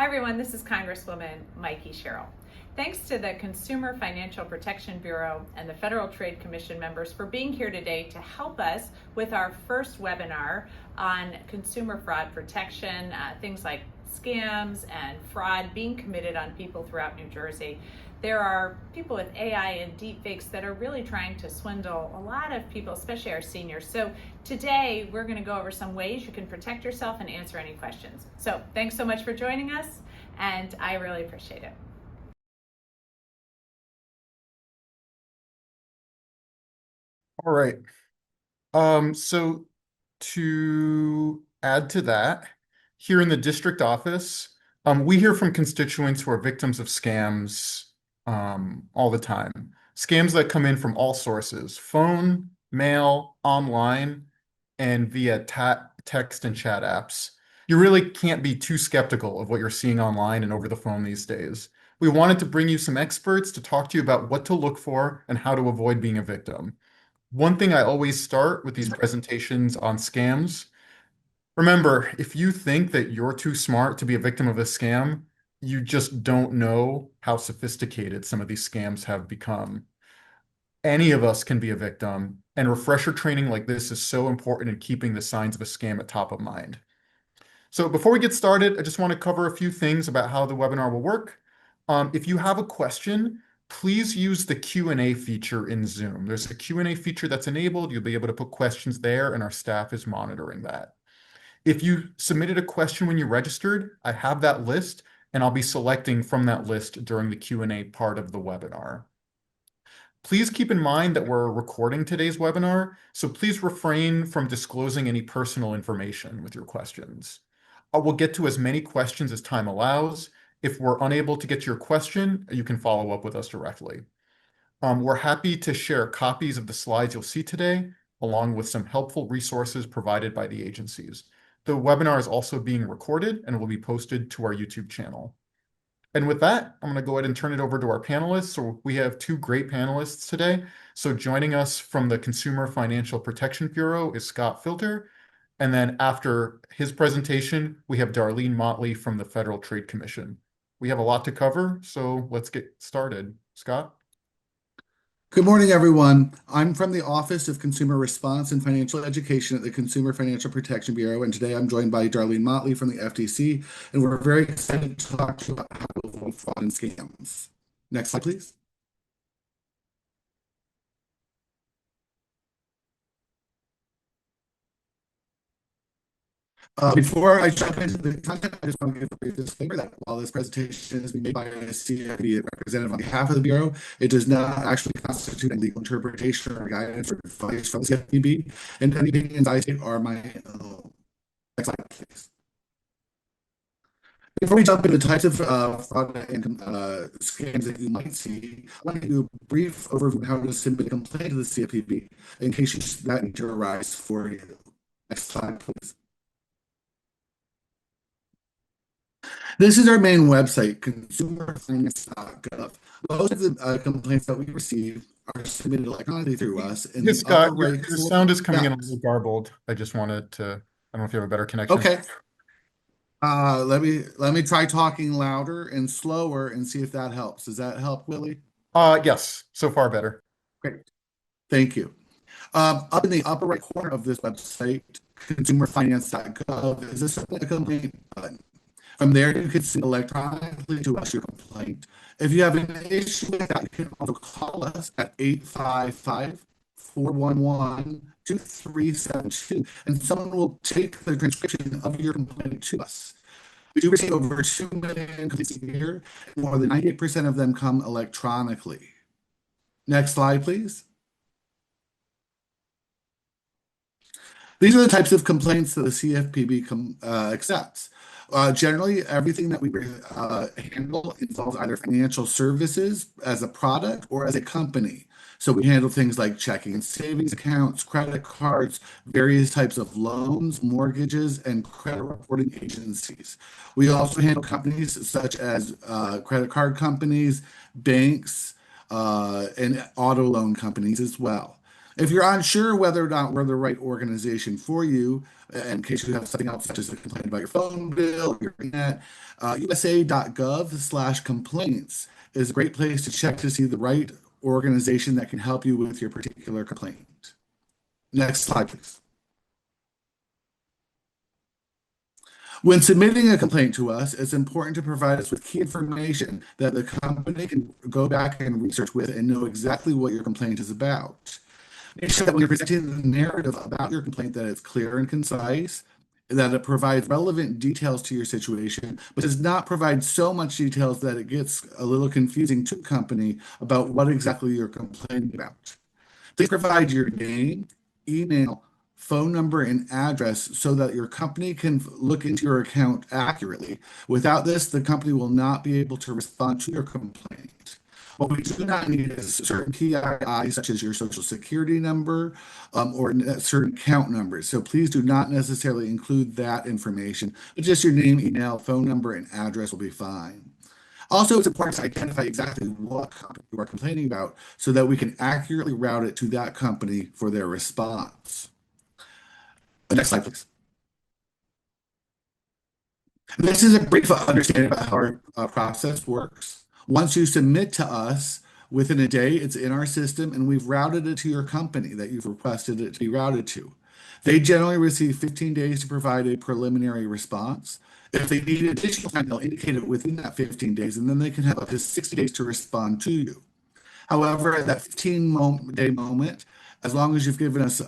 Hi everyone, this is Congresswoman Mikie Sherrill. Thanks to the Consumer Financial Protection Bureau and the Federal Trade Commission members for being here today to help us with our first webinar on consumer fraud protection, things like scams and fraud being committed on people throughout New Jersey. There are people with AI and deepfakes that are really trying to swindle a lot of people, especially our seniors. So today we're going to go over some ways you can protect yourself and answer any questions. So thanks so much for joining us, and I really appreciate it. All right. So to add to that, here in the district office, we hear from constituents who are victims of scams all the time. Scams that come in from all sources, phone, mail, online, and via text and chat apps. You really can't be too skeptical of what you're seeing online and over the phone these days. We wanted to bring you some experts to talk to you about what to look for and how to avoid being a victim. One thing I always start with these presentations on scams. Remember, if you think that you're too smart to be a victim of a scam, you just don't know how sophisticated some of these scams have become. Any of us can be a victim, and refresher training like this is so important in keeping the signs of a scam at top of mind. So before we get started, I just want to cover a few things about how the webinar will work. If you have a question, please use the Q&A feature in Zoom. There's a Q&A feature that's enabled. You'll be able to put questions there, and our staff is monitoring that. If you submitted a question when you registered, I have that list, and I'll be selecting from that list during the Q&A part of the webinar. Please keep in mind that we're recording today's webinar, so please refrain from disclosing any personal information with your questions. We'll get to as many questions as time allows. If we're unable to get to your question, you can follow up with us directly. We're happy to share copies of the slides you'll see today, along with some helpful resources provided by the agencies. The webinar is also being recorded and will be posted to our YouTube channel. And with that, I'm going to go ahead and turn it over to our panelists. So we have two great panelists today. So joining us from the Consumer Financial Protection Bureau is Scott Filter. And then after his presentation, we have Darlene Motley from the Federal Trade Commission. We have a lot to cover, so let's get started. Scott? Good morning, everyone. I'm from the Office of Consumer Response and Financial Education at the Consumer Financial Protection Bureau, and today I'm joined by Darlene Motley from the FTC, and we're very excited to talk to you about how to avoid fraud and scams. Next slide, please. Before I jump into the content, I just want to give a brief disclaimer that while this presentation is being made by a CFPB representative on behalf of the Bureau, it does not actually constitute a legal interpretation or guidance or advice from the CFPB, and any opinions I take are my own. Next slide, please. Before we jump into the types of fraud and scams that you might see, I want to do a brief overview of how to submit a complaint to the CFPB in case that need to arise for you. Next slide, please. This is our main website, consumerfinance.gov. Most of the complaints that we receive are submitted electronically through us. And Yes, Scott, your sound is coming in a little garbled. I just wanted to, I don't know if you have a better connection. Okay. Let me try talking louder and slower and see if that helps. Does that help, Willie? Yes, so far better. Great. Thank you. Up in the upper right corner of this website, consumerfinance.gov, is a submit a complaint button. From there, you can send electronically to us your complaint. If you have an issue with that, you can also call us at 855-411-2372, and someone will take the transcription of your complaint to us. We do receive over 2 million complaints a year, and more than 98% of them come electronically. Next slide, please. These are the types of complaints that the CFPB accepts. Generally, everything that we handle involves either financial services as a product or as a company. So we handle things like checking and savings accounts, credit cards, various types of loans, mortgages, and credit reporting agencies. We also handle companies such as credit card companies, banks, and auto loan companies as well. If you're unsure whether or not we're the right organization for you, in case you have something else such as a complaint about your phone bill, your internet, usa.gov/complaints is a great place to check to see the right organization that can help you with your particular complaint. Next slide, please. When submitting a complaint to us, it's important to provide us with key information that the company can go back and research with and know exactly what your complaint is about. Make sure that when you're presenting the narrative about your complaint, that it's clear and concise, that it provides relevant details to your situation, but does not provide so much details that it gets a little confusing to the company about what exactly you're complaining about. Please provide your name, email, phone number, and address so that your company can look into your account accurately. Without this, the company will not be able to respond to your complaint. What we do not need is certain PII, such as your social security number or certain account numbers. So please do not necessarily include that information, but just your name, email, phone number, and address will be fine. Also, it's important to identify exactly what company you are complaining about so that we can accurately route it to that company for their response. Next slide, please. This is a brief understanding about how our process works. Once you submit to us, within a day, it's in our system and we've routed it to your company that you've requested it to be routed to. They generally receive 15 days to provide a preliminary response. If they need additional time, they'll indicate it within that 15 days, and then they can have up to 60 days to respond to you. However, at that 15-day moment, as long as you've given us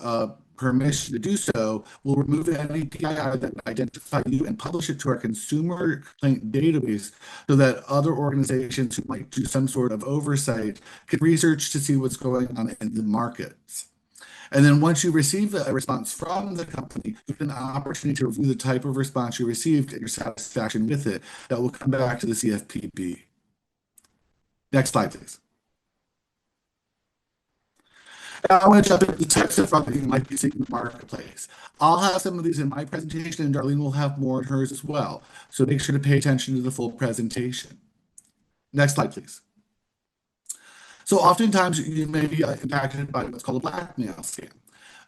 permission to do so, we'll remove any PII that would identify you and publish it to our consumer complaint database so that other organizations who might do some sort of oversight can research to see what's going on in the markets. And then once you receive a response from the company, you have an opportunity to review the type of response you received and your satisfaction with it. That will come back to the CFPB. Next slide, please. Now I want to jump into the types of fraud that you might be seeing in the marketplace. I'll have some of these in my presentation, and Darlene will have more in hers as well. So make sure to pay attention to the full presentation. Next slide, please. So oftentimes you may be impacted by what's called a blackmail scam.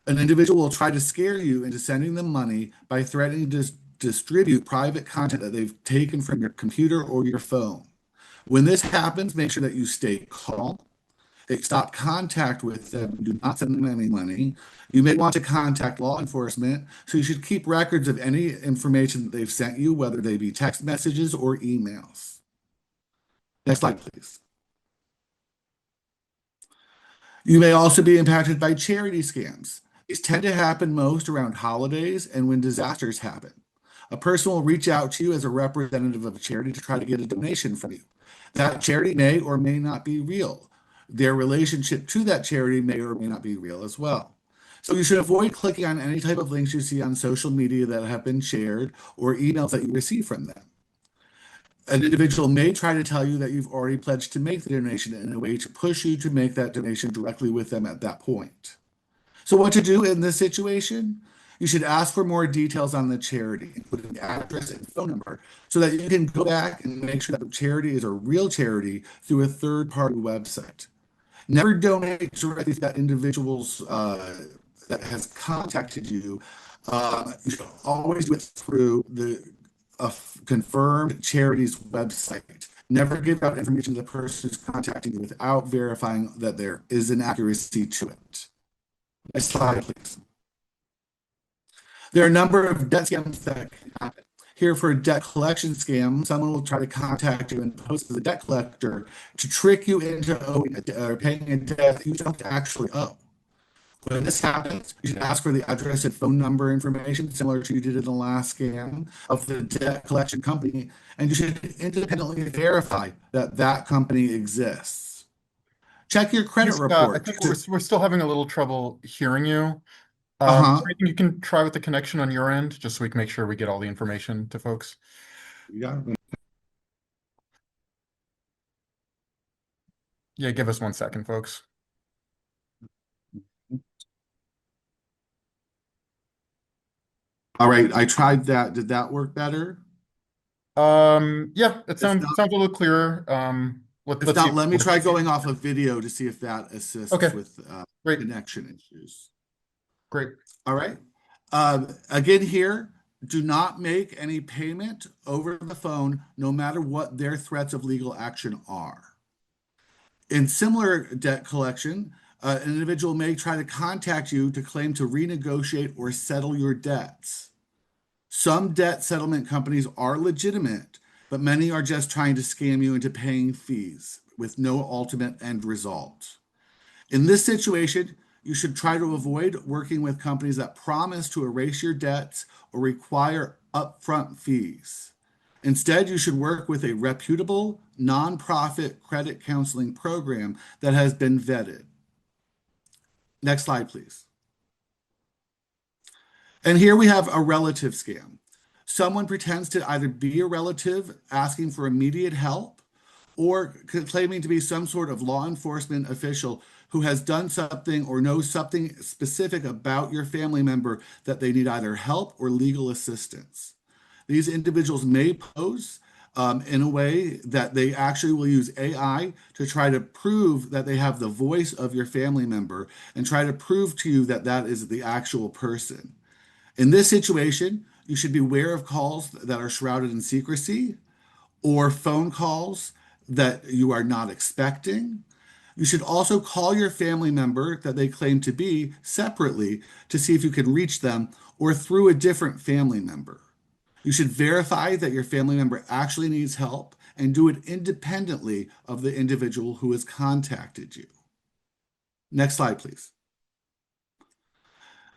An individual will try to scare you into sending them money by threatening to distribute private content that they've taken from your computer or your phone. When this happens, make sure that you stay calm. Stop contact with them. Do not send them any money. You may want to contact law enforcement, so you should keep records of any information that they've sent you, whether they be text messages or emails. Next slide, please. You may also be impacted by charity scams. These tend to happen most around holidays and when disasters happen. A person will reach out to you as a representative of a charity to try to get a donation from you. That charity may or may not be real. Their relationship to that charity may or may not be real as well. So you should avoid clicking on any type of links you see on social media that have been shared or emails that you receive from them. An individual may try to tell you that you've already pledged to make the donation in a way to push you to make that donation directly with them at that point. So what to do in this situation? You should ask for more details on the charity, including the address and phone number, so that you can go back and make sure that the charity is a real charity through a third-party website. Never donate directly to that individual's that has contacted you. You should always do it through the confirmed charity's website. Never give out information to the person who's contacting you without verifying that there is an accuracy to it. Next slide, please. There are a number of debt scams that can happen. Here for a debt collection scam, someone will try to contact you and pose as a debt collector to trick you into owing or paying a debt you don't actually owe. When this happens, you should ask for the address and phone number information, similar to you did in the last scam of the debt collection company, and you should independently verify that that company exists. Check your credit Scott, I report. think we're still having a little trouble hearing you. Uh-huh. Is there anything you can try with the connection on your end, just so we can make sure we get all the information to folks? Yeah. Yeah, give us 1 second, folks. All right, I tried that. Did that work better? Yeah, it It's sounds not. a little clearer. If let's see. not, let me try going off of video to see if that assists Okay, with great, connection issues. great. All right. Again, here, do not make any payment over the phone, no matter what their threats of legal action are. In similar debt collection, an individual may try to contact you to claim to renegotiate or settle your debts. Some debt settlement companies are legitimate, but many are just trying to scam you into paying fees with no ultimate end result. In this situation, you should try to avoid working with companies that promise to erase your debts or require upfront fees. Instead, you should work with a reputable, nonprofit credit counseling program that has been vetted. Next slide, please. And here we have a relative scam. Someone pretends to either be a relative asking for immediate help or claiming to be some sort of law enforcement official who has done something or knows something specific about your family member that they need either help or legal assistance. These individuals may pose in a way that they actually will use AI to try to prove that they have the voice of your family member and try to prove to you that that is the actual person. In this situation, you should be aware of calls that are shrouded in secrecy or phone calls that you are not expecting. You should also call your family member that they claim to be separately to see if you can reach them or through a different family member. You should verify that your family member actually needs help and do it independently of the individual who has contacted you. Next slide, please.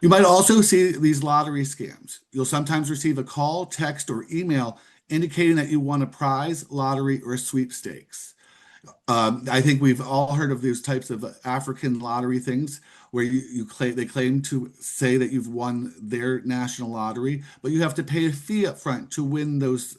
You might also see these lottery scams. You'll sometimes receive a call, text, or email indicating that you won a prize, lottery, or sweepstakes. I think we've all heard of these types of African lottery things where they claim to say that you've won their national lottery, but you have to pay a fee up front to win those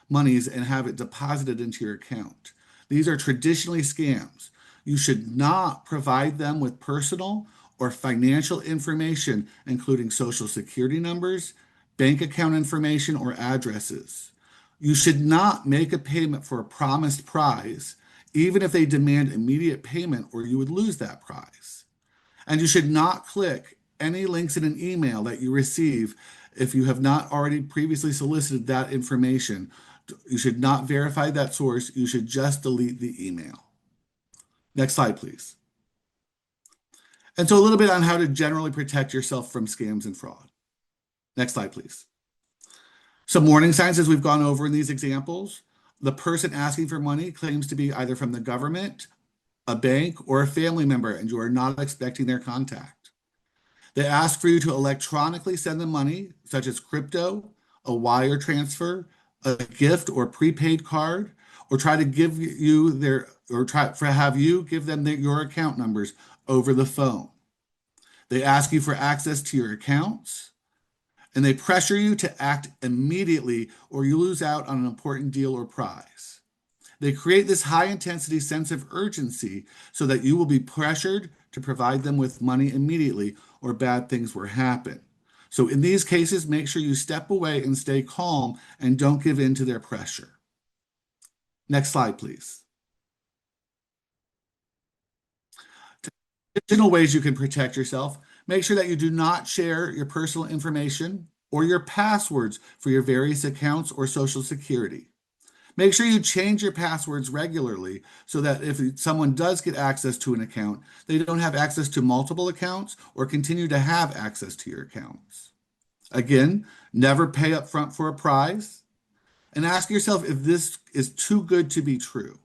monies and have it deposited into your account. These are traditionally scams. You should not provide them with personal or financial information, including social security numbers, bank account information, or addresses. You should not make a payment for a promised prize, even if they demand immediate payment or you would lose that prize. And you should not click any links in an email that you receive if you have not already previously solicited that information. You should not verify that source. You should just delete the email. Next slide, please. And so a little bit on how to generally protect yourself from scams and fraud. Next slide, please. Some warning signs as we've gone over in these examples. The person asking for money claims to be either from the government, a bank, or a family member, and you are not expecting their contact. They ask for you to electronically send them money, such as crypto, a wire transfer, a gift or prepaid card, or try to give you have you give them your account numbers over the phone. They ask you for access to your accounts, and they pressure you to act immediately or you lose out on an important deal or prize. They create this high intensity sense of urgency so that you will be pressured to provide them with money immediately or bad things will happen. So in these cases, make sure you step away and stay calm and don't give in to their pressure. Next slide, please. Additional ways you can protect yourself. Make sure that you do not share your personal information or your passwords for your various accounts or social security. Make sure you change your passwords regularly so that if someone does get access to an account, they don't have access to multiple accounts or continue to have access to your accounts. Again, never pay up front for a prize, and ask yourself if this is too good to be true.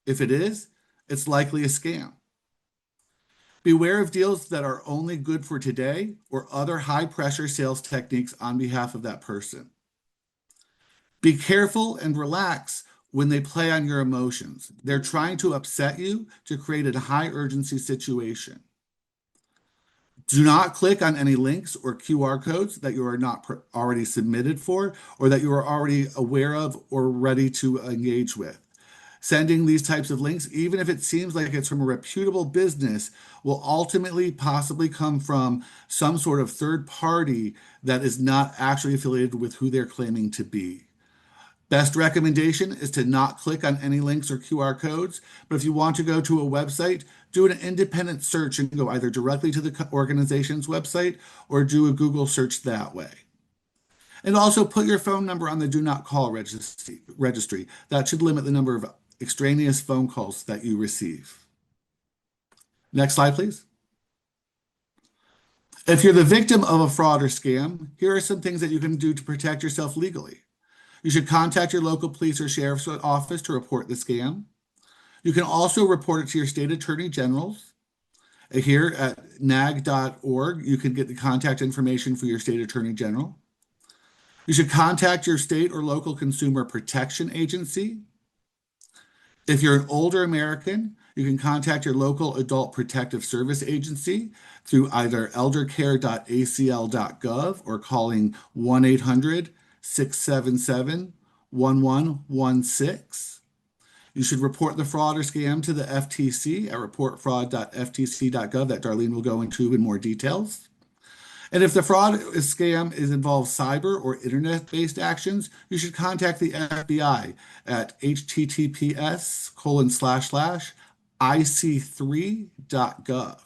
If it is, it's likely a scam. Beware of deals that are only good for today or other high-pressure sales techniques on behalf of that person. Be careful and relax when they play on your emotions. They're trying to upset you to create a high-urgency situation. Do not click on any links or QR codes that you are not already submitted for or that you are already aware of or ready to engage with. Sending these types of links, even if it seems like it's from a reputable business, will ultimately possibly come from some sort of third party that is not actually affiliated with who they're claiming to be. Best recommendation is to not click on any links or QR codes, but if you want to go to a website, do an independent search and go either directly to the organization's website or do a Google search that way. And also put your phone number on the do not call registry. That should limit the number of extraneous phone calls that you receive. Next slide, please. If you're the victim of a fraud or scam, here are some things that you can do to protect yourself legally. You should contact your local police or sheriff's office to report the scam. You can also report it to your state attorney generals. Here at nag.org, you can get the contact information for your state attorney general. You should contact your state or local consumer protection agency. If you're an older American, you can contact your local adult protective service agency through either eldercare.acl.gov or calling 1-800-677-1116. You should report the fraud or scam to the FTC at reportfraud.ftc.gov that Darlene will go into in more details. And if the fraud or scam involves cyber or internet-based actions, you should contact the FBI at https://ic3.gov.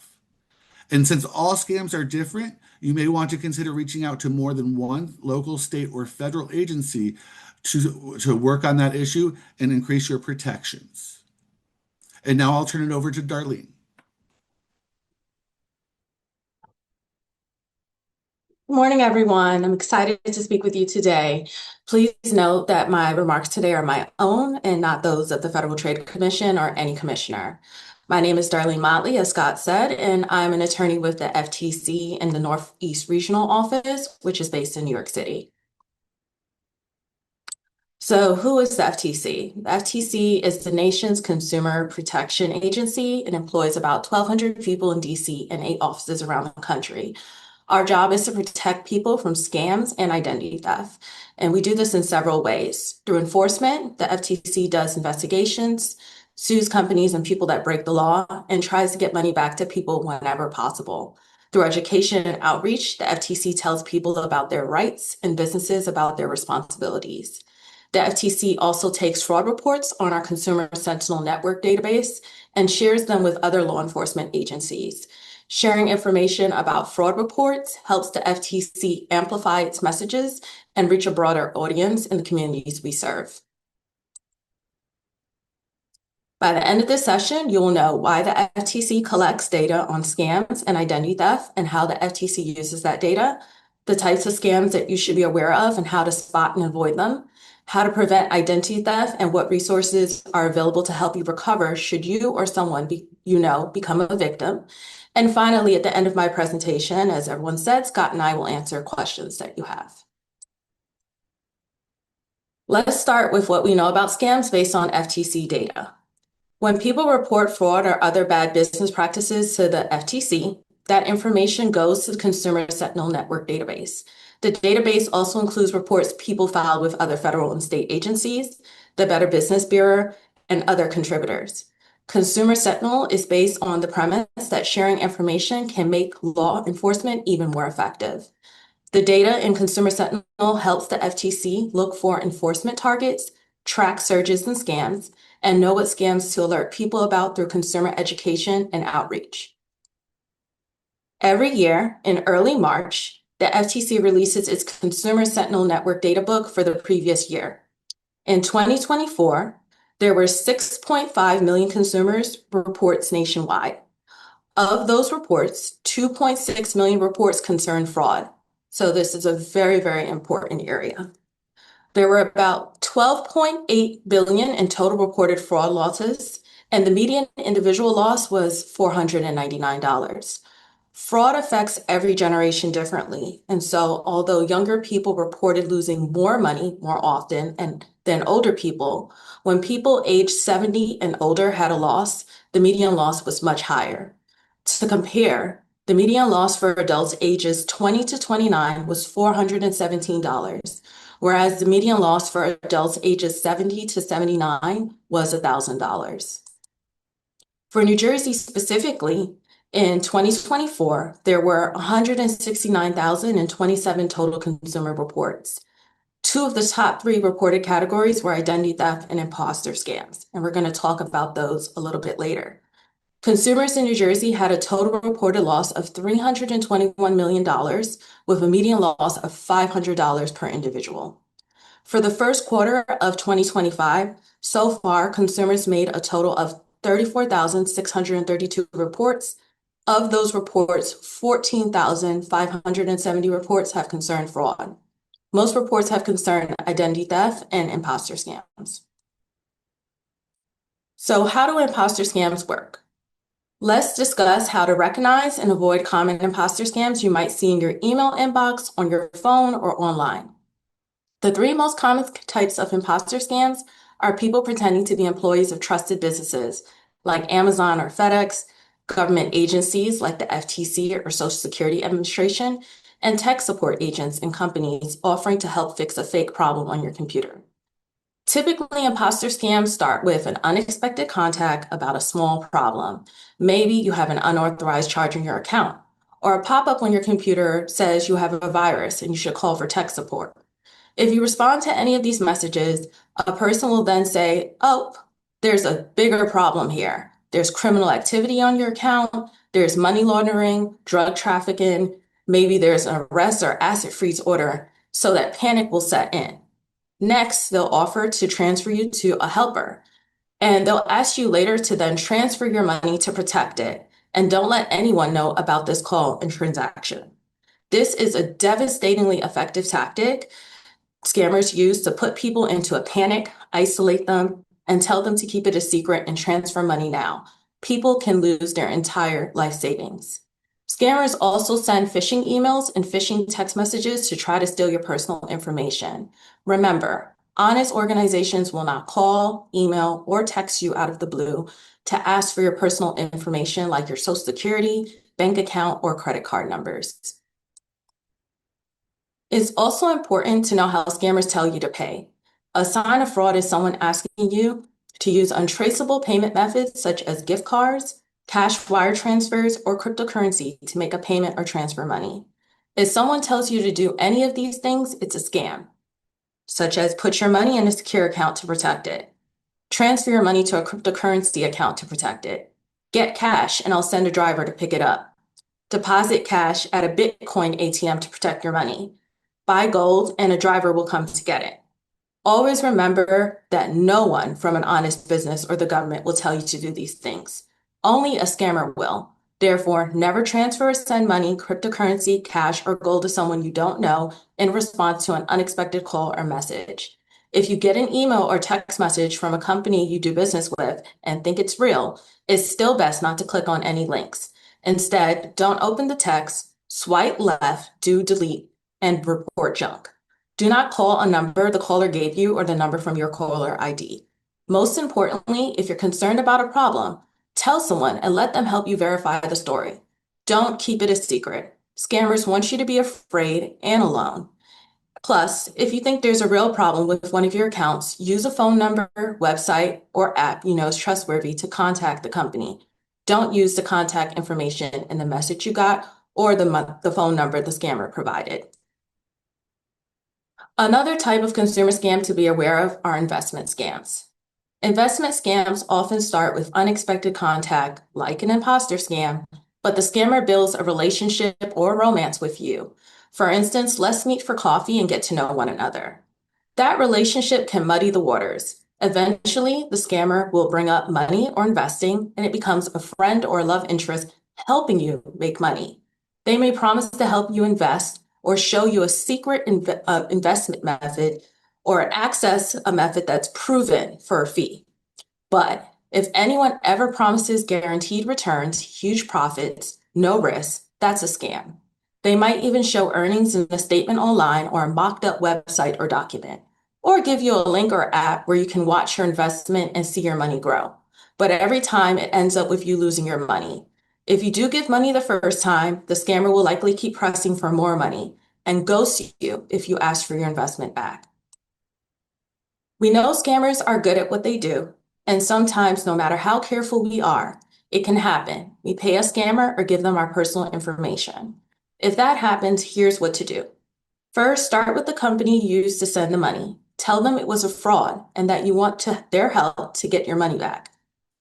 And since all scams are different, you may want to consider reaching out to more than one local, state, or federal agency to work on that issue and increase your protections. And now I'll turn it over to Darlene. Good morning, everyone. I'm excited to speak with you today. Please note that my remarks today are my own and not those of the Federal Trade Commission or any commissioner. My name is Darlene Motley, as Scott said, and I'm an attorney with the FTC in the Northeast Regional Office, which is based in New York City. So who is the FTC? The FTC is the nation's consumer protection agency. It employs about 1,200 people in DC and 8 offices around the country. Our job is to protect people from scams and identity theft. And we do this in several ways. Through enforcement, the FTC does investigations, sues companies and people that break the law, and tries to get money back to people whenever possible. Through education and outreach, the FTC tells people about their rights and businesses about their responsibilities. The FTC also takes fraud reports on our Consumer Sentinel Network database and shares them with other law enforcement agencies. Sharing information about fraud reports helps the FTC amplify its messages and reach a broader audience in the communities we serve. By the end of this session, you will know why the FTC collects data on scams and identity theft and how the FTC uses that data, the types of scams that you should be aware of and how to spot and avoid them, how to prevent identity theft, and what resources are available to help you recover should you or someone become a victim. And finally, at the end of my presentation, as everyone said, Scott and I will answer questions that you have. Let's start with what we know about scams based on FTC data. When people report fraud or other bad business practices to the FTC, that information goes to the Consumer Sentinel Network database. The database also includes reports people filed with other federal and state agencies, the Better Business Bureau, and other contributors. Consumer Sentinel is based on the premise that sharing information can make law enforcement even more effective. The data in Consumer Sentinel helps the FTC look for enforcement targets, track surges and scams, and know what scams to alert people about through consumer education and outreach. Every year, in early March, the FTC releases its Consumer Sentinel Network data book for the previous year. In 2024, there were 6.5 million consumers reports nationwide. Of those reports, 2.6 million reports concern fraud. So this is a very, very important area. There were about 12.8 billion in total reported fraud losses, and the median individual loss was $499. Fraud affects every generation differently. And so although younger people reported losing more money more often than older people, when people aged 70 and older had a loss, the median loss was much higher. To compare, the median loss for adults ages 20 to 29 was $417, whereas the median loss for adults ages 70 to 79 was $1,000. For New Jersey specifically, in 2024, there were 169,027 total consumer reports. Two of the top three reported categories were identity theft and imposter scams, and we're going to talk about those a little bit later. Consumers in New Jersey had a total reported loss of $321 million, with a median loss of $500 per individual. For the first quarter of 2025, so far, consumers made a total of 34,632 reports. Of those reports, 14,570 reports have concerned fraud. Most reports have concerned identity theft and imposter scams. So how do imposter scams work? Let's discuss how to recognize and avoid common imposter scams you might see in your email inbox, on your phone, or online. The three most common types of imposter scams are people pretending to be employees of trusted businesses like Amazon or FedEx, government agencies like the FTC or Social Security Administration, and tech support agents and companies offering to help fix a fake problem on your computer. Typically, imposter scams start with an unexpected contact about a small problem. Maybe you have an unauthorized charge in your account, or a pop-up on your computer says you have a virus and you should call for tech support. If you respond to any of these messages, a person will then say, oh, there's a bigger problem here. There's criminal activity on your account, there's money laundering, drug trafficking, maybe there's an arrest or asset freeze order, so that panic will set in. Next, they'll offer to transfer you to a helper, and they'll ask you later to then transfer your money to protect it, and don't let anyone know about this call and transaction. This is a devastatingly effective tactic scammers use to put people into a panic, isolate them, and tell them to keep it a secret and transfer money now. People can lose their entire life savings. Scammers also send phishing emails and phishing text messages to try to steal your personal information. Remember, honest organizations will not call, email, or text you out of the blue to ask for your personal information like your Social Security, bank account, or credit card numbers. It's also important to know how scammers tell you to pay. A sign of fraud is someone asking you to use untraceable payment methods such as gift cards, cash wire transfers, or cryptocurrency to make a payment or transfer money. If someone tells you to do any of these things, it's a scam, such as put your money in a secure account to protect it, transfer your money to a cryptocurrency account to protect it, get cash and I'll send a driver to pick it up, deposit cash at a Bitcoin ATM to protect your money, buy gold and a driver will come to get it. Always remember that no one from an honest business or the government will tell you to do these things. Only a scammer will. Therefore, never transfer or send money, cryptocurrency, cash, or gold to someone you don't know in response to an unexpected call or message. If you get an email or text message from a company you do business with and think it's real, it's still best not to click on any links. Instead, don't open the text, swipe left, do delete, and report junk. Do not call a number the caller gave you or the number from your caller ID. Most importantly, if you're concerned about a problem, tell someone and let them help you verify the story. Don't keep it a secret. Scammers want you to be afraid and alone. Plus, if you think there's a real problem with one of your accounts, use a phone number, website, or app you know is trustworthy to contact the company. Don't use the contact information in the message you got or the phone number the scammer provided. Another type of consumer scam to be aware of are investment scams. Investment scams often start with unexpected contact, like an imposter scam, but the scammer builds a relationship or romance with you. For instance, let's meet for coffee and get to know one another. That relationship can muddy the waters. Eventually, the scammer will bring up money or investing, and it becomes a friend or love interest helping you make money. They may promise to help you invest or show you a secret investment method or access a method that's proven for a fee. But if anyone ever promises guaranteed returns, huge profits, no risk, that's a scam. They might even show earnings in a statement online or a mocked up website or document, or give you a link or app where you can watch your investment and see your money grow. But every time it ends up with you losing your money. If you do give money the first time, the scammer will likely keep pressing for more money and ghost you if you ask for your investment back. We know scammers are good at what they do, and sometimes no matter how careful we are, it can happen. We pay a scammer or give them our personal information. If that happens, here's what to do. First, start with the company you used to send the money. Tell them it was a fraud and that you want their help to get your money back.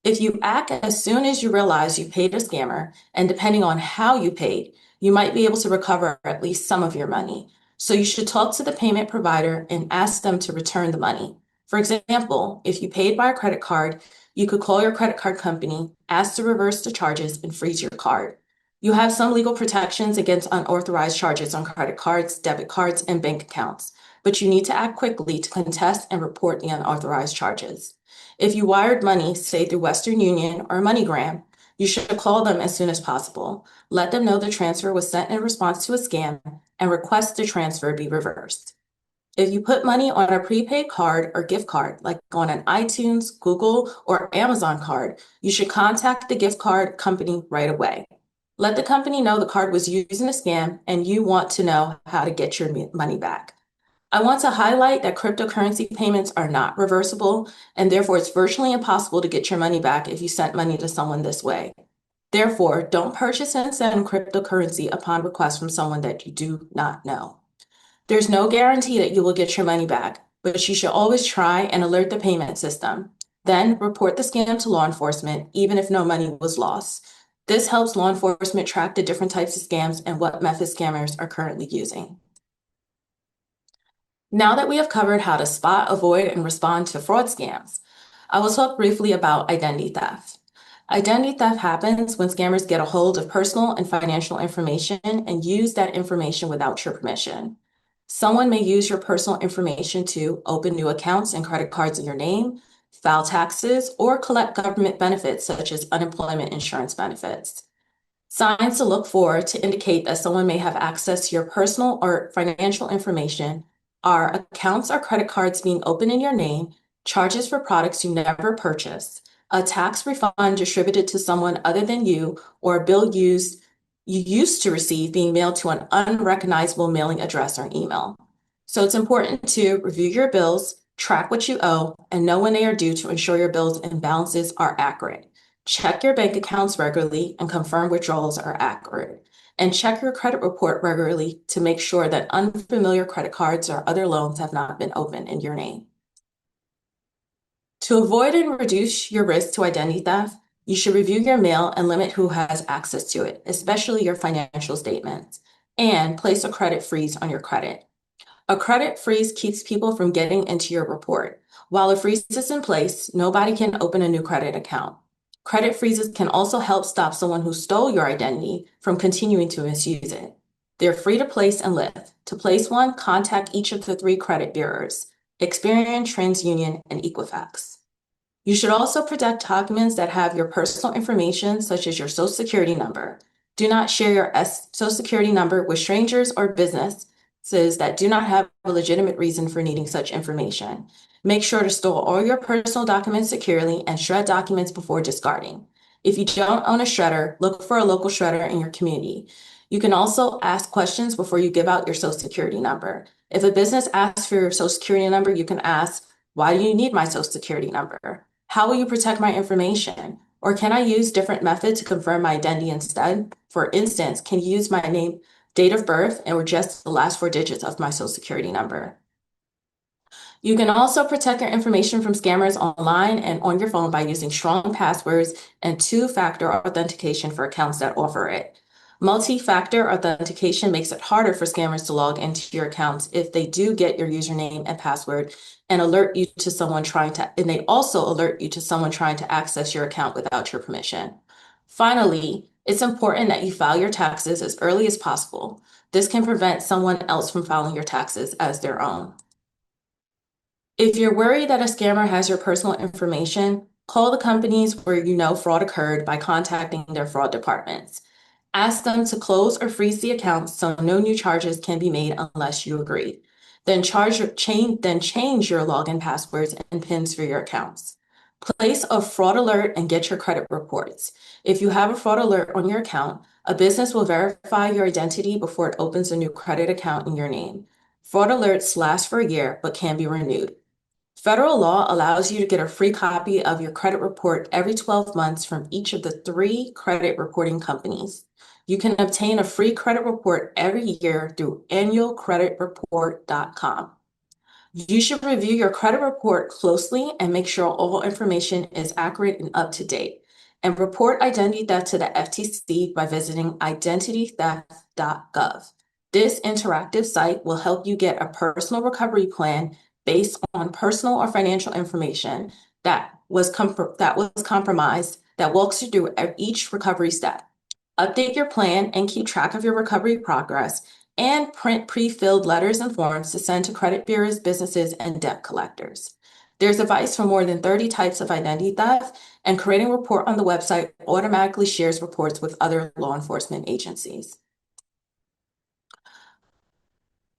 If you act as soon as you realize you paid a scammer, and depending on how you paid, you might be able to recover at least some of your money. So you should talk to the payment provider and ask them to return the money. For example, if you paid by a credit card, you could call your credit card company, ask to reverse the charges, and freeze your card. You have some legal protections against unauthorized charges on credit cards, debit cards, and bank accounts, but you need to act quickly to contest and report the unauthorized charges. If you wired money, say through Western Union or MoneyGram, you should call them as soon as possible. Let them know the transfer was sent in response to a scam and request the transfer be reversed. If you put money on a prepaid card or gift card, like on an iTunes, Google, or Amazon card, you should contact the gift card company right away. Let the company know the card was used in a scam and you want to know how to get your money back. I want to highlight that cryptocurrency payments are not reversible, and therefore it's virtually impossible to get your money back if you sent money to someone this way. Therefore, don't purchase and send cryptocurrency upon request from someone that you do not know. There's no guarantee that you will get your money back, but you should always try and alert the payment system. Then report the scam to law enforcement, even if no money was lost. This helps law enforcement track the different types of scams and what methods scammers are currently using. Now that we have covered how to spot, avoid, and respond to fraud scams, I will talk briefly about identity theft. Identity theft happens when scammers get a hold of personal and financial information and use that information without your permission. Someone may use your personal information to open new accounts and credit cards in your name, file taxes, or collect government benefits such as unemployment insurance benefits. Signs to look for to indicate that someone may have access to your personal or financial information are accounts or credit cards being opened in your name, charges for products you never purchased, a tax refund distributed to someone other than you, or a bill you used to receive being mailed to an unrecognizable mailing address or email. So it's important to review your bills, track what you owe, and know when they are due to ensure your bills and balances are accurate. Check your bank accounts regularly and confirm withdrawals are accurate. And check your credit report regularly to make sure that unfamiliar credit cards or other loans have not been opened in your name. To avoid and reduce your risk to identity theft, you should review your mail and limit who has access to it, especially your financial statements, and place a credit freeze on your credit. A credit freeze keeps people from getting into your report. While a freeze is in place, nobody can open a new credit account. Credit freezes can also help stop someone who stole your identity from continuing to misuse it. They're free to place and lift. To place one, contact each of the 3 credit bureaus, Experian, TransUnion, and Equifax. You should also protect documents that have your personal information, such as your Social Security number. Do not share your Social Security number with strangers or businesses that do not have a legitimate reason for needing such information. Make sure to store all your personal documents securely and shred documents before discarding. If you don't own a shredder, look for a local shredder in your community. You can also ask questions before you give out your Social Security number. If a business asks for your Social Security number, you can ask, "Why do you need my Social Security number? How will you protect my information? Or can I use different method to confirm my identity instead? For instance, can you use my name, date of birth, or just the last 4 digits of my Social Security number?" You can also protect your information from scammers online and on your phone by using strong passwords and 2-factor authentication for accounts that offer it. Multi-factor authentication makes it harder for scammers to log into your accounts if they do get your username and password and they also alert you to someone trying to access your account without your permission. Finally, it's important that you file your taxes as early as possible. This can prevent someone else from filing your taxes as their own. If you're worried that a scammer has your personal information, call the companies where you know fraud occurred by contacting their fraud departments. Ask them to close or freeze the accounts so no new charges can be made unless you agree. Then change your login passwords and PINs for your accounts. Place a fraud alert and get your credit reports. If you have a fraud alert on your account, a business will verify your identity before it opens a new credit account in your name. Fraud alerts last for a year but can be renewed. Federal law allows you to get a free copy of your credit report every 12 months from each of the 3 credit reporting companies. You can obtain a free credit report every year through annualcreditreport.com. You should review your credit report closely and make sure all information is accurate and up to date. And report identity theft to the FTC by visiting identitytheft.gov. This interactive site will help you get a personal recovery plan based on personal or financial information that was compromised that walks you through each recovery step. Update your plan and keep track of your recovery progress, and print pre-filled letters and forms to send to credit bureaus, businesses, and debt collectors. There's advice for more than 30 types of identity theft, and creating a report on the website automatically shares reports with other law enforcement agencies.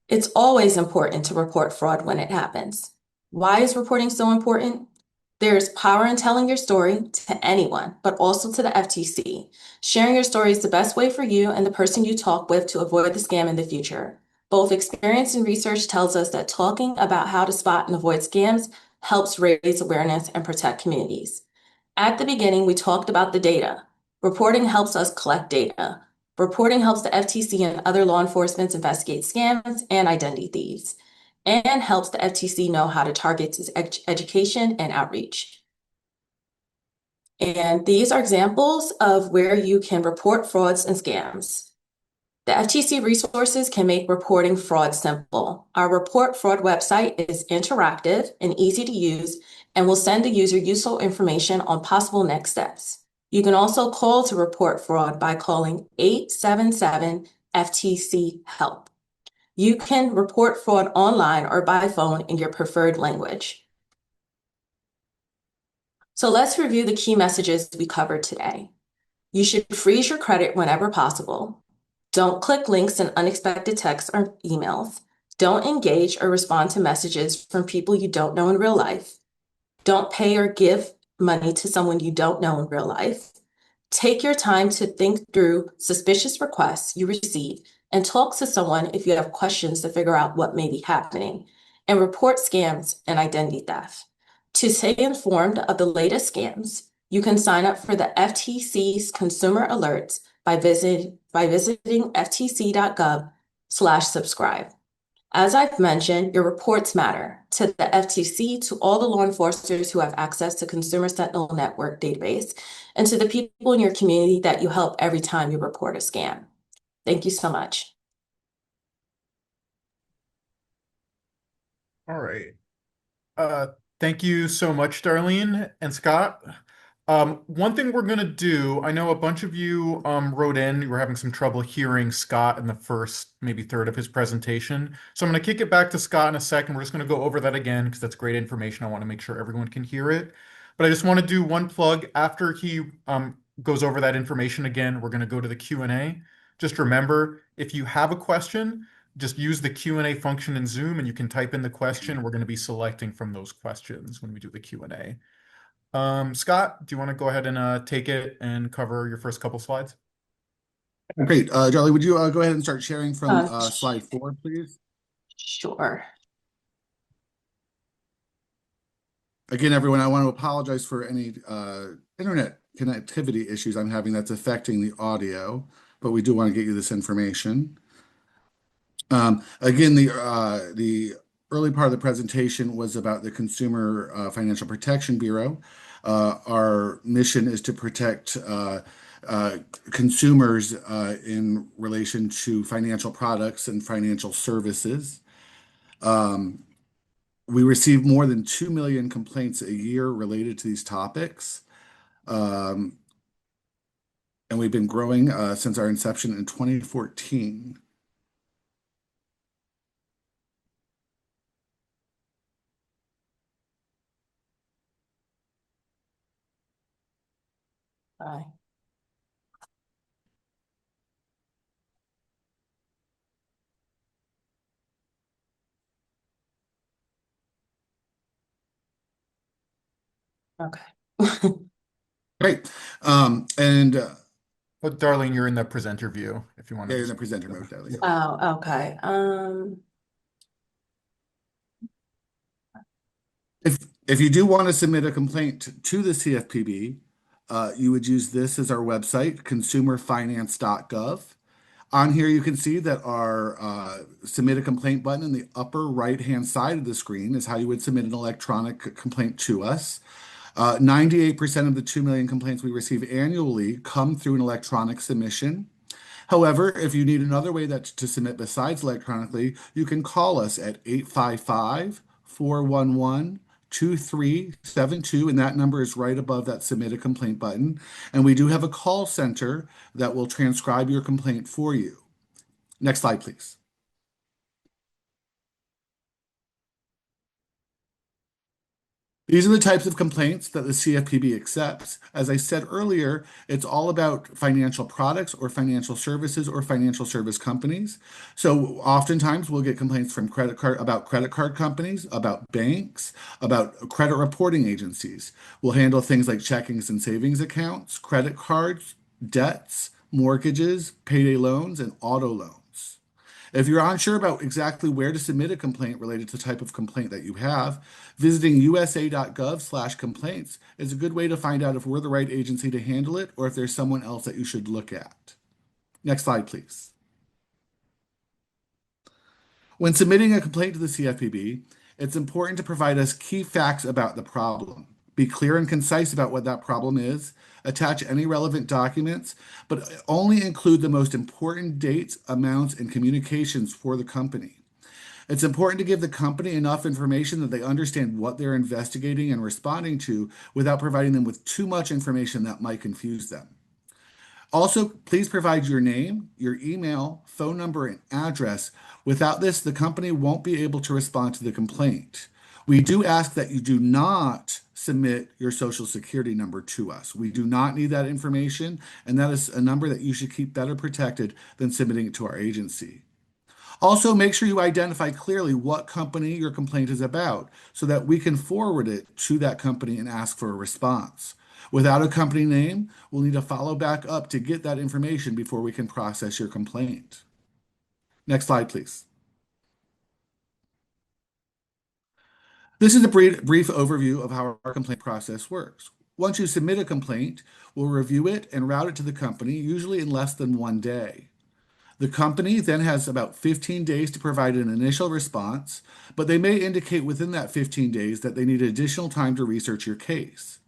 It's always important to report fraud when it happens. Why is reporting so important? There's power in telling your story to anyone, but also to the FTC. Sharing your story is the best way for you and the person you talk with to avoid the scam in the future. Both experience and research tells us that talking about how to spot and avoid scams helps raise awareness and protect communities. At the beginning, we talked about the data. Reporting helps us collect data. Reporting helps the FTC and other law enforcement investigate scams and identity thieves, and helps the FTC know how to target its education and outreach. And these are examples of where you can report frauds and scams. The FTC resources can make reporting fraud simple. Our report fraud website is interactive and easy to use and will send the user useful information on possible next steps. You can also call to report fraud by calling 877-FTC-HELP. You can report fraud online or by phone in your preferred language. So let's review the key messages we covered today. You should freeze your credit whenever possible. Don't click links in unexpected texts or emails. Don't engage or respond to messages from people you don't know in real life. Don't pay or give money to someone you don't know in real life. Take your time to think through suspicious requests you receive and talk to someone if you have questions to figure out what may be happening, and report scams and identity theft. To stay informed of the latest scams, you can sign up for the FTC's consumer alerts by visiting ftc.gov/subscribe. As I've mentioned, your reports matter to the FTC, to all the law enforcers who have access to Consumer Sentinel Network database, and to the people in your community that you help every time you report a scam. Thank you so much. All right. Thank you so much, Darlene and Scott. One thing we're going to do, I know a bunch of you wrote in, you were having some trouble hearing Scott in the first, maybe third of his presentation. So I'm going to kick it back to Scott in a second. We're just going to go over that again because that's great information. I want to make sure everyone can hear it. But I just want to do one plug. After he goes over that information again, we're going to go to the Q&A. Just remember, if you have a question, just use the Q&A function in Zoom and you can type in the question. We're going to be selecting from those questions when we do the Q&A. Scott, do you want to go ahead and take it and cover your first couple slides? Great. Charlie, would you go ahead and start sharing from slide 4, please? Sure. Again, everyone, I want to apologize for any internet connectivity issues I'm having that's affecting the audio, but we do want to get you this information. Again, the early part of the presentation was about the Consumer Financial Protection Bureau. Our mission is to protect consumers in relation to financial products and financial services. We receive more than 2 million complaints a year related to these topics. And we've been growing since our inception in 2014. Bye. Okay. Great. But Darlene, you're in the presenter view if you want to. Yeah, in the presenter mode, Darlene. Oh, okay. If you do want to submit a complaint to the CFPB, you would use this as our website, consumerfinance.gov. On here, you can see that our submit a complaint button in the upper right-hand side of the screen is how you would submit an electronic complaint to us. 98% of the 2 million complaints we receive annually come through an electronic submission. However, if you need another way to submit besides electronically, you can call us at 855-411-2372, and that number is right above that submit a complaint button. And we do have a call center that will transcribe your complaint for you. Next slide, please. These are the types of complaints that the CFPB accepts. As I said earlier, it's all about financial products or financial services or financial service companies. So oftentimes we'll get complaints from credit card companies, about banks, about credit reporting agencies. We'll handle things like checkings and savings accounts, credit cards, debts, mortgages, payday loans, and auto loans. If you're unsure about exactly where to submit a complaint related to the type of complaint that you have, visiting usa.gov/complaints is a good way to find out if we're the right agency to handle it or if there's someone else that you should look at. Next slide, please. When submitting a complaint to the CFPB, it's important to provide us key facts about the problem. Be clear and concise about what that problem is. Attach any relevant documents, but only include the most important dates, amounts, and communications for the company. It's important to give the company enough information that they understand what they're investigating and responding to without providing them with too much information that might confuse them. Also, please provide your name, your email, phone number, and address. Without this, the company won't be able to respond to the complaint. We do ask that you do not submit your social security number to us. We do not need that information, and that is a number that you should keep better protected than submitting it to our agency. Also, make sure you identify clearly what company your complaint is about so that we can forward it to that company and ask for a response. Without a company name, we'll need to follow back up to get that information before we can process your complaint. Next slide, please. This is a brief overview of how our complaint process works. Once you submit a complaint, we'll review it and route it to the company, usually in less than 1 day. The company then has about 15 days to provide an initial response, but they may indicate within that 15 days that they need additional time to research your case.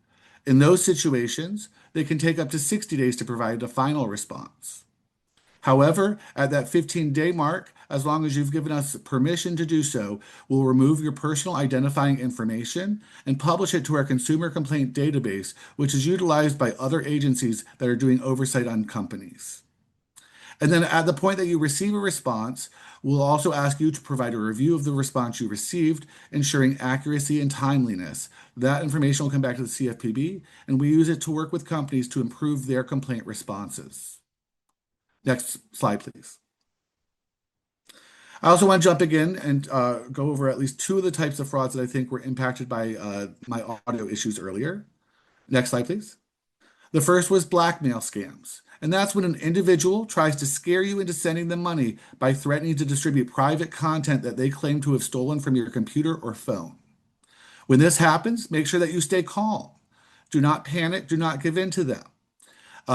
In those situations, they can take up to 60 days to provide a final response. However, at that 15-day mark, as long as you've given us permission to do so, we'll remove your personal identifying information and publish it to our consumer complaint database, which is utilized by other agencies that are doing oversight on companies. And then at the point that you receive a response, we'll also ask you to provide a review of the response you received, ensuring accuracy and timeliness. That information will come back to the CFPB, and we use it to work with companies to improve their complaint responses. Next slide, please. I also want to jump again and go over at least 2 of the types of frauds that I think were impacted by my audio issues earlier. Next slide, please. The first was blackmail scams. And that's when an individual tries to scare you into sending them money by threatening to distribute private content that they claim to have stolen from your computer or phone. When this happens, make sure that you stay calm. Do not panic. Do not give in to them.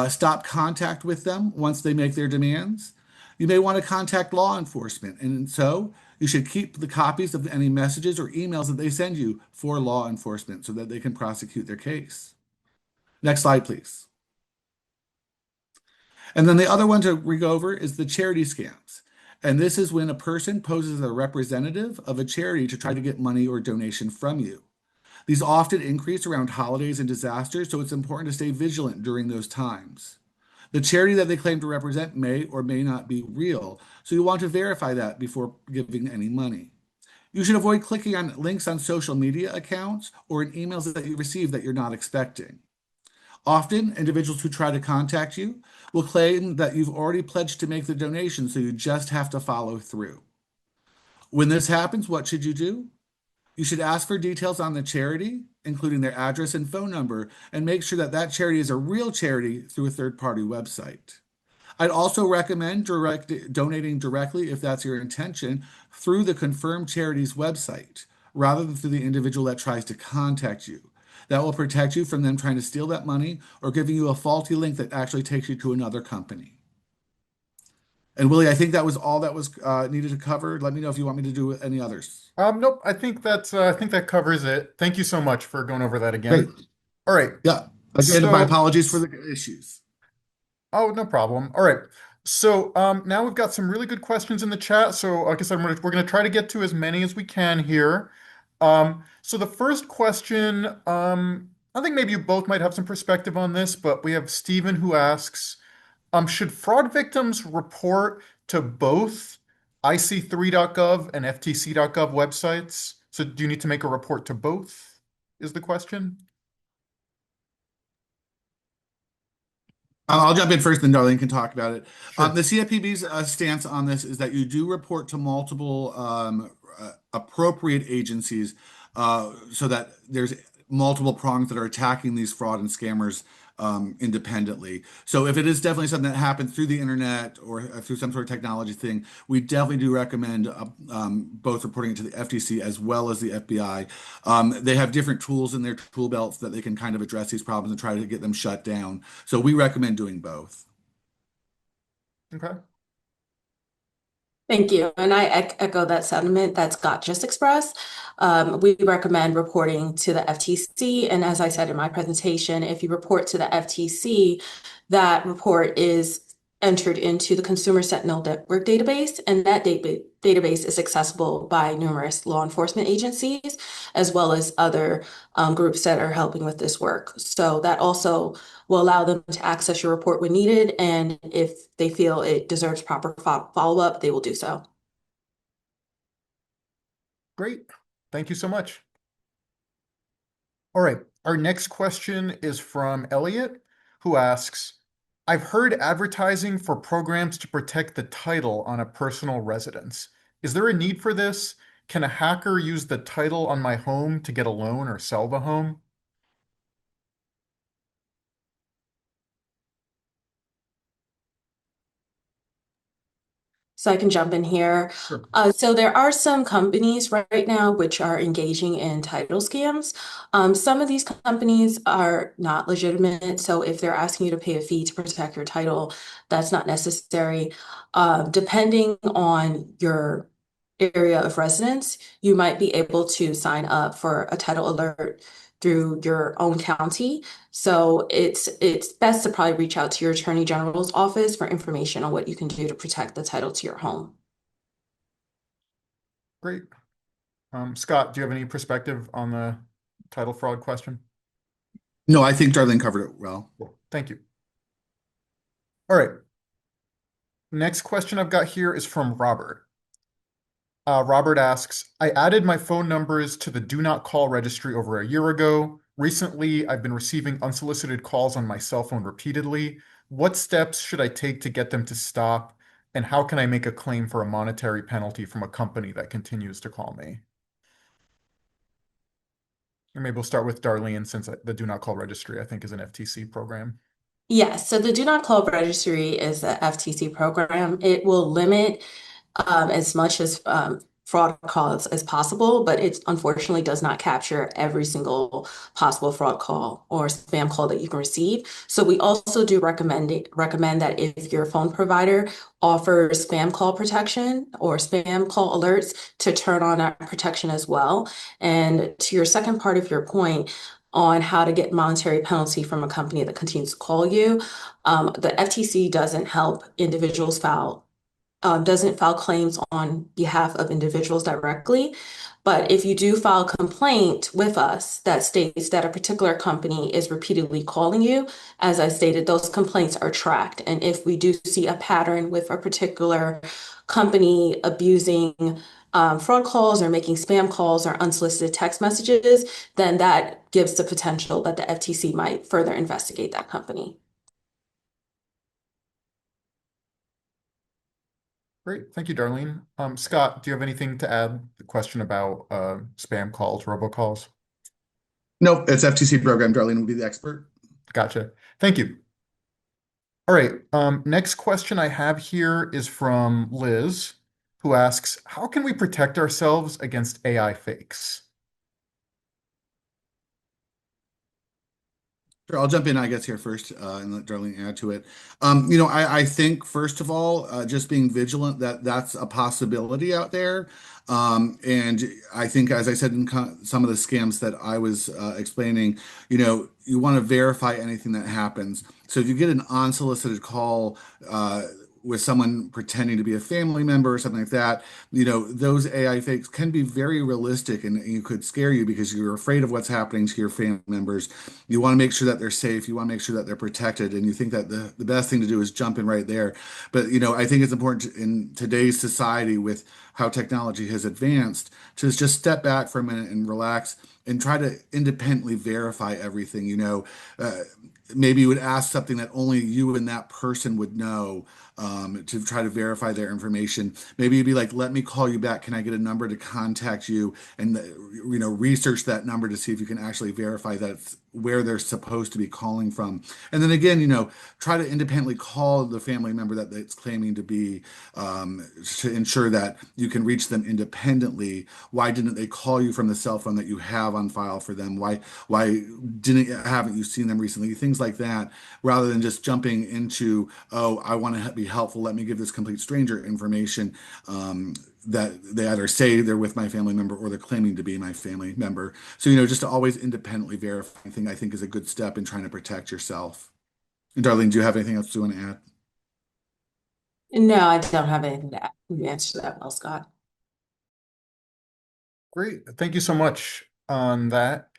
Stop contact with them once they make their demands. You may want to contact law enforcement, and so you should keep the copies of any messages or emails that they send you for law enforcement so that they can prosecute their case. Next slide, please. And then the other one to go over is the charity scams. And this is when a person poses as a representative of a charity to try to get money or donation from you. These often increase around holidays and disasters, so it's important to stay vigilant during those times. The charity that they claim to represent may or may not be real, so you want to verify that before giving any money. You should avoid clicking on links on social media accounts or in emails that you receive that you're not expecting. Often, individuals who try to contact you will claim that you've already pledged to make the donation, so you just have to follow through. When this happens, what should you do? You should ask for details on the charity, including their address and phone number, and make sure that that charity is a real charity through a third-party website. I'd also recommend donating directly, if that's your intention, through the confirmed charity's website, rather than through the individual that tries to contact you. that will protect you from them trying to steal that money or giving you a faulty link that actually takes you to another company. And Willie, I think that was all that was needed to cover. Let me know if you want me to do any others. Nope, I think that covers it. Thank you so much for going over that Great. again. All right. Yeah. Again, my So, apologies for the issues. oh, no problem. All right. So, now we've got some really good questions in the chat. So, like I said, we're going to try to get to as many as we can here. So the first question, I think maybe you both might have some perspective on this, but we have Stephen who asks, should fraud victims report to both IC3.gov and FTC.gov websites? So do you need to make a report to both, is the question? I'll jump in first, then Darlene can talk about it. Sure. The CFPB's stance on this is that you do report to multiple appropriate agencies so that there's multiple prongs that are attacking these fraud and scammers independently. So if it is definitely something that happens through the internet or through some sort of technology thing, we definitely do recommend both reporting it to the FTC as well as the FBI. They have different tools in their tool belts that they can kind of address these problems and try to get them shut down. So we recommend doing both. Okay. Thank you. And I echo that sentiment that Scott just expressed. We recommend reporting to the FTC. And as I said in my presentation, if you report to the FTC, that report is entered into the Consumer Sentinel Network database, and that database is accessible by numerous law enforcement agencies, as well as other groups that are helping with this work. So that also will allow them to access your report when needed, and if they feel it deserves proper follow-up, they will do so. Great. Thank you so much. All right. Our next question is from Elliot, who asks, I've heard advertising for programs to protect the title on a personal residence. Is there a need for this? Can a hacker use the title on my home to get a loan or sell the home? So I can jump in here. Sure. So there are some companies right now which are engaging in title scams. Some of these companies are not legitimate. So if they're asking you to pay a fee to protect your title, that's not necessary. Depending on your area of residence, you might be able to sign up for a title alert through your own county. So it's best to probably reach out to your Attorney General's office for information on what you can do to protect the title to your home. Great. Scott, do you have any perspective on the title fraud question? No, I think Darlene covered it well. Cool. Thank you. All right. Next question I've got here is from Robert. Robert asks, I added my phone numbers to the Do Not Call registry over a year ago. Recently, I've been receiving unsolicited calls on my cell phone repeatedly. What steps should I take to get them to stop? And how can I make a claim for a monetary penalty from a company that continues to call me? And maybe we'll start with Darlene, since the Do Not Call registry, I think, is an FTC program. Yes, so the Do Not Call registry is a FTC program. It will limit as much as fraud calls as possible, but it unfortunately does not capture every single possible fraud call or spam call that you can receive. So we also do recommend that if your phone provider offers spam call protection or spam call alerts, to turn on that protection as well. And to your second part of your point on how to get monetary penalty from a company that continues to call you, the FTC doesn't help individuals doesn't file claims on behalf of individuals directly. But if you do file a complaint with us that states that a particular company is repeatedly calling you, as I stated, those complaints are tracked. And if we do see a pattern with a particular company abusing fraud calls or making spam calls or unsolicited text messages, then that gives the potential that the FTC might further investigate that company. Great. Thank you, Darlene. Scott, do you have anything to add? The question about spam calls, robocalls? No, it's FTC program. Darlene will be the expert. Gotcha. Thank you. All right. Next question I have here is from Liz, who asks, how can we protect ourselves against AI fakes? Sure, I'll jump in, I guess, here first, and let Darlene add to it. I think first of all, just being vigilant that that's a possibility out there. And I think, as I said in some of the scams that I was explaining, you want to verify anything that happens. So if you get an unsolicited call, with someone pretending to be a family member or something like that, those AI fakes can be very realistic and you could scare you because you're afraid of what's happening to your family members. You want to make sure that they're safe. You want to make sure that they're protected. And you think that the best thing to do is jump in right there. But, I think it's important in today's society with how technology has advanced to just step back for a minute and relax and try to independently verify everything. Maybe you would ask something that only you and that person would know, to try to verify their information. Maybe you'd be like, let me call you back. Can I get a number to contact you? And, research that number to see if you can actually verify that it's where they're supposed to be calling from. And then again, try to independently call the family member that it's claiming to be, to ensure that you can reach them independently. Why didn't they call you from the cell phone that you have on file for them? Why haven't you seen them recently? Things like that, rather than just jumping into, oh, I want to be helpful. Let me give this complete stranger information, that they either say they're with my family member or they're claiming to be my family member. So, just to always independently verify anything, I think is a good step in trying to protect yourself. And Darlene, do you have anything else you want to add? No, I don't have anything to add. You answered that well, Scott. Great. Thank you so much on that.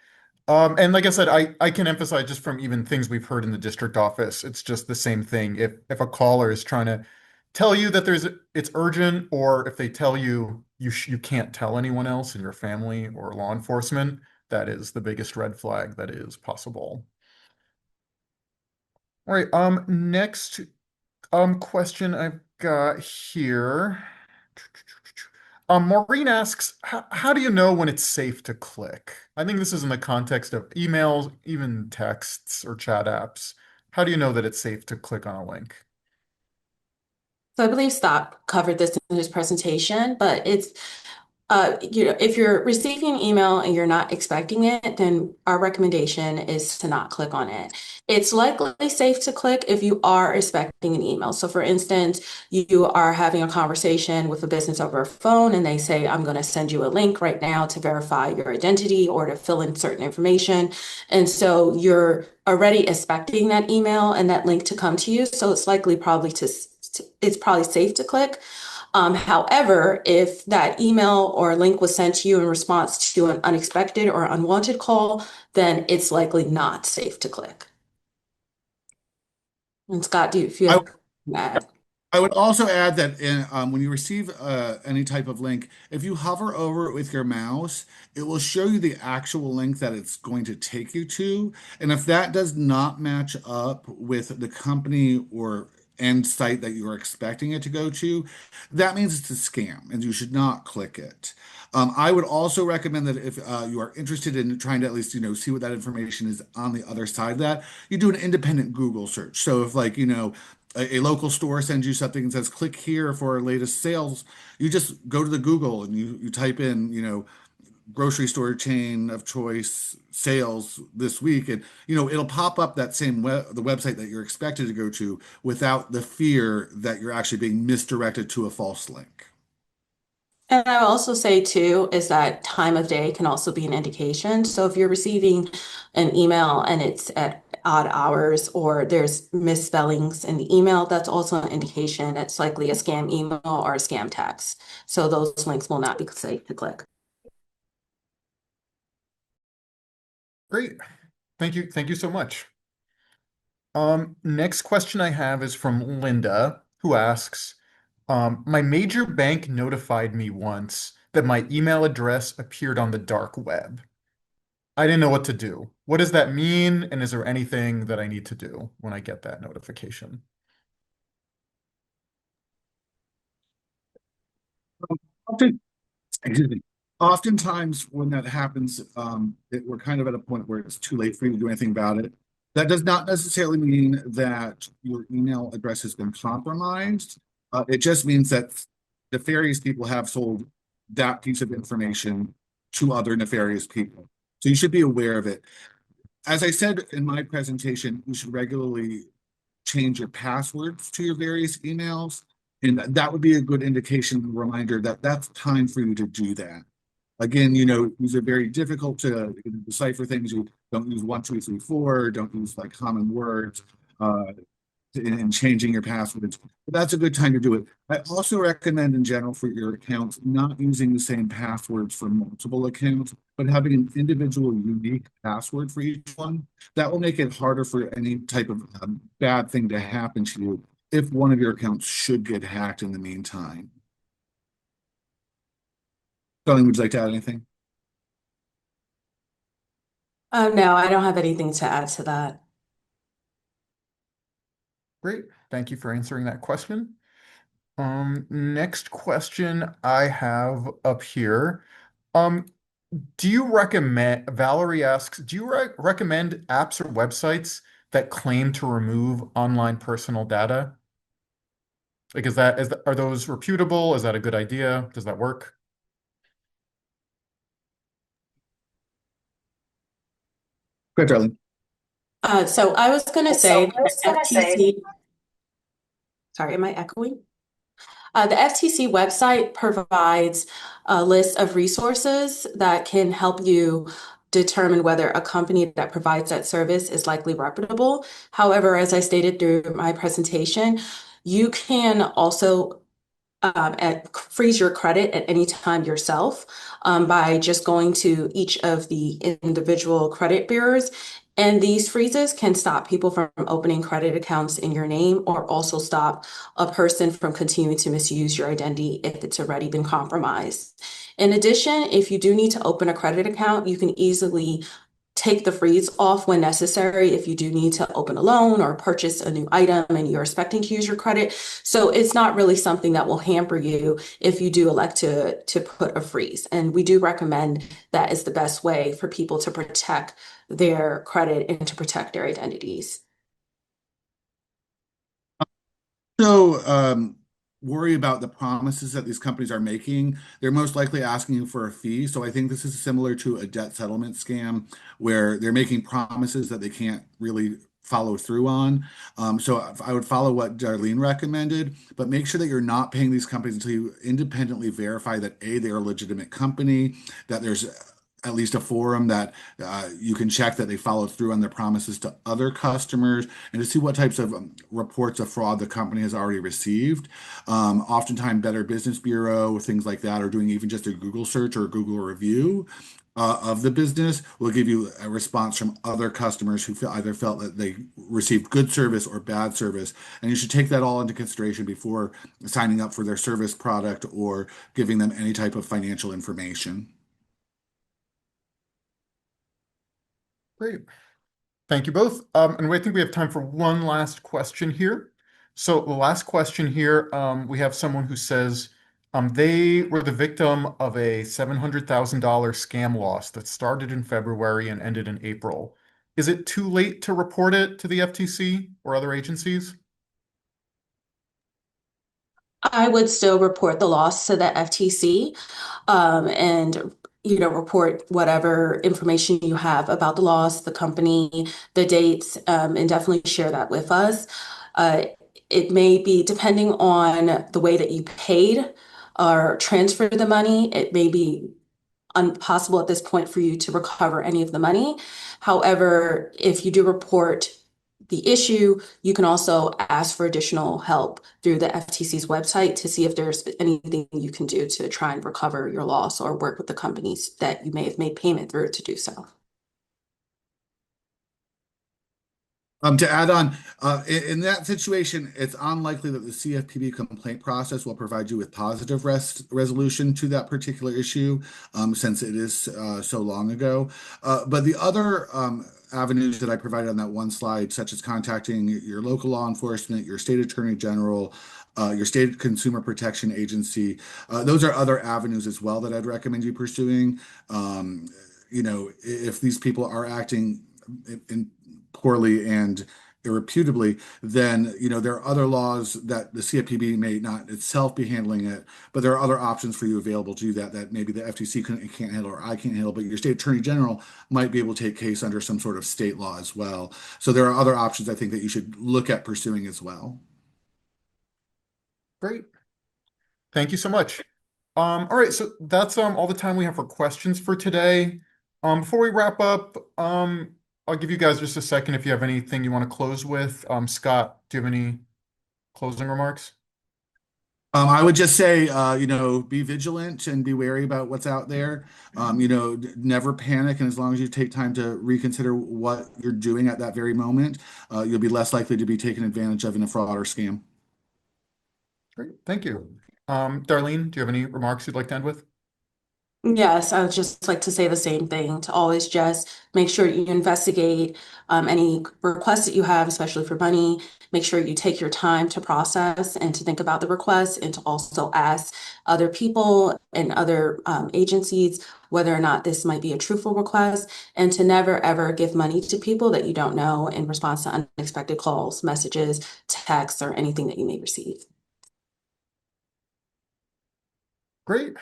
And like I said, I can emphasize just from even things we've heard in the district office, it's just the same thing. If a caller is trying to tell you that it's urgent, or if they tell you you can't tell anyone else in your family or law enforcement, that is the biggest red flag that is possible. All right, next question I've got here. Maureen asks, how do you know when it's safe to click? I think this is in the context of emails, even texts or chat apps. How do you know that it's safe to click on a link? So I believe Scott covered this in his presentation, but it's if you're receiving an email and you're not expecting it, then our recommendation is to not click on it. It's likely safe to click if you are expecting an email. So for instance, you are having a conversation with a business over a phone and they say, I'm going to send you a link right now to verify your identity or to fill in certain information. And so you're already expecting that email and that link to come to you. So it's likely it's probably safe to click. However, if that email or link was sent to you in response to an unexpected or unwanted call, then it's likely not safe to click. And Scott, if you have that? I would also add that when you receive any type of link, if you hover over it with your mouse, it will show you the actual link that it's going to take you to. And if that does not match up with the company or end site that you are expecting it to go to, that means it's a scam and you should not click it. I would also recommend that if you are interested in trying to at least, see what that information is on the other side of that, you do an independent Google search. So if like, a local store sends you something and says, click here for our latest sales, you just go to the Google and you type in, grocery store chain of choice sales this week, and it'll pop up that same the website that you're expected to go to without the fear that you're actually being misdirected to a false link. And I would also say too, is that time of day can also be an indication. So if you're receiving an email and it's at odd hours or there's misspellings in the email, that's also an indication it's likely a scam email or a scam text. So those links will not be safe to click. Great. Thank you. Thank you so much. Next question I have is from Linda, who asks, my major bank notified me once that my email address appeared on the dark web. I didn't know what to do. What does that mean? And is there anything that I need to do when I get that notification? Often, excuse me. Oftentimes when that happens, we're kind of at a point where it's too late for you to do anything about it. That does not necessarily mean that your email address has been compromised. It just means that nefarious people have sold that piece of information to other nefarious people. So you should be aware of it. As I said in my presentation, you should regularly change your passwords to your various emails. And that would be a good indication, reminder that that's time for you to do that. Again, these are very difficult to decipher things. You don't use 1, 2, 3, 4, don't use like common words. In changing your passwords. But that's a good time to do it. I also recommend in general for your accounts, not using the same passwords for multiple accounts, but having an individual unique password for each one. That will make it harder for any type of bad thing to happen to you if one of your accounts should get hacked in the meantime. Darlene, would you like to add anything? No, I don't have anything to add to that. Great. Thank you for answering that question. Next question I have up here. Do you recommend, Valerie asks, do you recommend apps or websites that claim to remove online personal data? Like, are those reputable? Is that a good idea? Does that work? Go ahead, Darlene. So I was going to say FTC, sorry, am I echoing? The FTC website provides a list of resources that can help you determine whether a company that provides that service is likely reputable. However, as I stated through my presentation, you can also freeze your credit at any time yourself by just going to each of the individual credit bureaus. And these freezes can stop people from opening credit accounts in your name or also stop a person from continuing to misuse your identity if it's already been compromised. In addition, if you do need to open a credit account, you can easily take the freeze off when necessary if you do need to open a loan or purchase a new item and you're expecting to use your credit. So it's not really something that will hamper you if you do elect to put a freeze. And we do recommend that is the best way for people to protect their credit and to protect their identities. So, worry about the promises that these companies are making. They're most likely asking you for a fee. So I think this is similar to a debt settlement scam where they're making promises that they can't really follow through on. So I would follow what Darlene recommended, but make sure that you're not paying these companies until you independently verify that A, they're a legitimate company, that there's at least a forum that you can check that they followed through on their promises to other customers and to see what types of reports of fraud the company has already received. Oftentimes, Better Business Bureau, things like that, are doing even just a Google search or a Google review of the business will give you a response from other customers who either felt that they received good service or bad service. And you should take that all into consideration before signing up for their service product or giving them any type of financial information. Great. Thank you both. And I think we have time for one last question here. So the last question here, we have someone who says they were the victim of a $700,000 scam loss that started in February and ended in April. Is it too late to report it to the FTC or other agencies? I would still report the loss to the FTC and report whatever information you have about the loss, the company, the dates, and definitely share that with us. It may be depending on the way that you paid or transferred the money, it may be impossible at this point for you to recover any of the money. However, if you do report the issue, you can also ask for additional help through the FTC's website to see if there's anything you can do to try and recover your loss or work with the companies that you may have made payment through to do so. To add on, in that situation, it's unlikely that the CFPB complaint process will provide you with positive resolution to that particular issue, since it is so long ago. But the other avenues that I provided on that one slide, such as contacting your local law enforcement, your state attorney general, your state consumer protection agency, those are other avenues as well that I'd recommend you pursuing. If these people are acting in poorly and irreputably, then there are other laws that the CFPB may not itself be handling it, but there are other options for you available to do that maybe the FTC can't handle or I can't handle, but your state attorney general might be able to take case under some sort of state law as well. So there are other options I think that you should look at pursuing as well. Great. Thank you so much. All right, so that's all the time we have for questions for today. Before we wrap up, I'll give you guys just a second if you have anything you want to close with. Scott, do you have any closing remarks? I would just say, be vigilant and be wary about what's out there. Never panic. And as long as you take time to reconsider what you're doing at that very moment, you'll be less likely to be taken advantage of in a fraud or scam. Great, thank you. Darlene, do you have any remarks you'd like to end with? Yes, I would just like to say the same thing, to always just make sure you investigate any requests that you have, especially for money. Make sure you take your time to process and to think about the request, and to also ask other people and other agencies whether or not this might be a truthful request, and to never ever give money to people that you don't know in response to unexpected calls, messages, texts, or anything that you may receive. Great.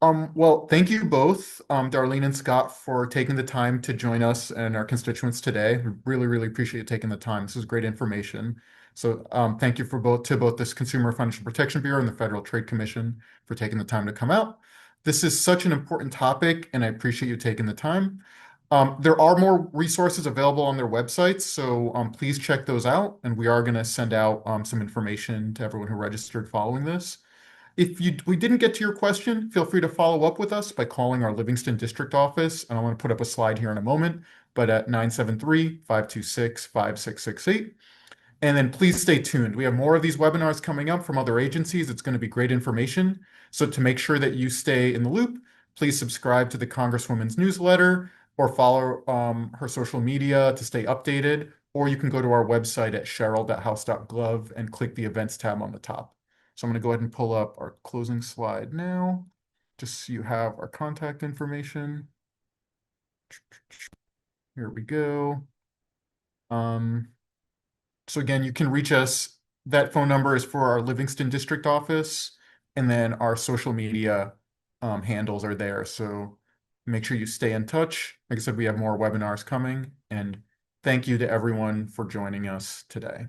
Well, thank you both, Darlene and Scott, for taking the time to join us and our constituents today. We really, really appreciate you taking the time. This is great information. So thank you to both this Consumer Financial Protection Bureau and the Federal Trade Commission for taking the time to come out. This is such an important topic, and I appreciate you taking the time. There are more resources available on their websites, so please check those out. And we are going to send out some information to everyone who registered following this. If we didn't get to your question, feel free to follow up with us by calling our Livingston District Office. And I want to put up a slide here in a moment, but at 973-526-5668. And then please stay tuned. We have more of these webinars coming up from other agencies. It's going to be great information. So to make sure that you stay in the loop, please subscribe to the Congresswoman's newsletter or follow her social media to stay updated. Or you can go to our website at sherrill.house.gov and click the events tab on the top. So I'm going to go ahead and pull up our closing slide now, just so you have our contact information. Here we go. So again, you can reach us. That phone number is for our Livingston District Office, and then our social media handles are there. So make sure you stay in touch. Like I said, we have more webinars coming, and thank you to everyone for joining us today.